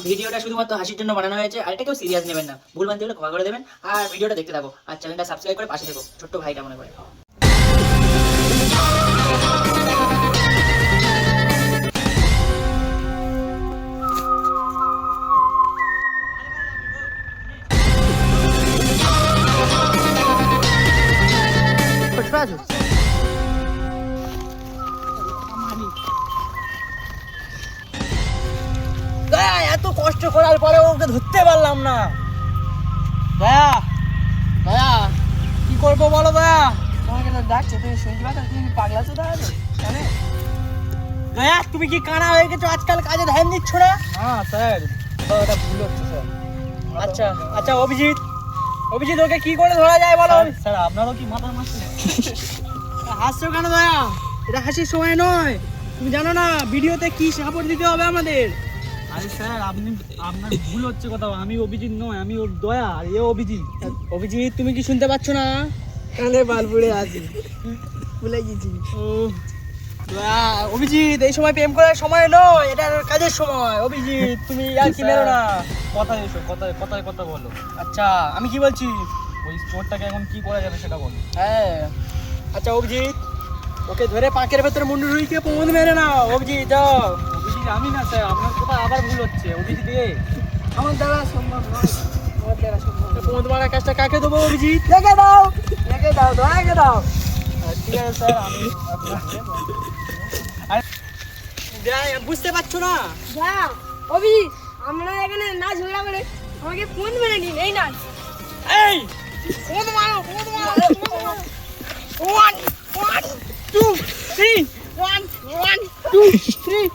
ভিডিওটা শুধুমাত্র হাসির জন্য বানানো হয়েছে, আর এটা কেউ সিরিয়াস নেবেন না। ভুল মানতে হলে ক্ষমা করে দেবেন, আর ভিডিওটা দেখতে থাকো, আর চ্যানেলটা সাবস্ক্রাইব করে পাশে থেকো, ছোট্ট ভাইটা মনে করে। দয়া, এত কষ্ট করার পরে ওকে ধরতে পারলাম না। দয়া দয়া, কি করবো বলো দয়া? তোমাকে তো ডাকছে, তুমি শুনতে পাচ্ছ? তুমি কি পাগলা চোদা আছো? জানে দয়া, তুমি কি কানা হয়ে গেছো? আজকাল কাজে ধ্যান দিচ্ছ না? হ্যাঁ স্যার, ওটা ভুল হচ্ছে স্যার। আচ্ছা আচ্ছা, অভিজিৎ অভিজিৎ, ওকে কি করে ধরা যায় বলো? স্যার আপনারও কি মাথা মারছে? হাসছো কেন দয়া? এটা হাসির সময় নয়। তুমি জানো না ভিডিওতে কি সাপোর্ট দিতে হবে আমাদের? আরে স্যার, আপনার ভুল হচ্ছে কোথাও। আমি অভিজিৎ নয়, আমি ওর দয়া, আর এ অভিজিৎ। অভিজিৎ, তুমি কি শুনতে পাচ্ছ না? কানে বাল পড়ে আছে, ভুলে গেছি। ও দয়া, অভিজিৎ, এই সময় প্রেম করার সময় নয়, এটা কাজের সময়। অভিজিৎ, তুমি আর কি মেরো না। কথা এসো, কথায় কথা বলো। আচ্ছা, আমি কি বলছি? ওই চোরটাকে এখন কি করা যাবে সেটা বলো। হ্যাঁ, আচ্ছা অভিজিৎ, ওকে ধরে পাকের ভেতরে মুন্ডু রুইকে প্রমোদ মেরে নাও। অভিজিৎ যাও। অভিজিৎ আমি না স্যার, আপনার কোথায় আবার ভুল হচ্ছে। অভিজিৎ আমার দ্বারা সম্ভব নয়, আমার দ্বারা সম্ভব নয়। প্রমোদ মারার কাজটা কাকে দেবো? অভিজিৎ। রেখে দাও, রেখে দাও, রেখে দাও। ঠিক আছে স্যার, আমি বুঝতে পারছো না? যা অভি, আমরা এখানে না ঝগড়া করে আমাকে ফোন মেরে নিন। এই না, এই ফোন মারো, ফোন মারো, ফোন মারো। 1 1 2 3 1 1 2 3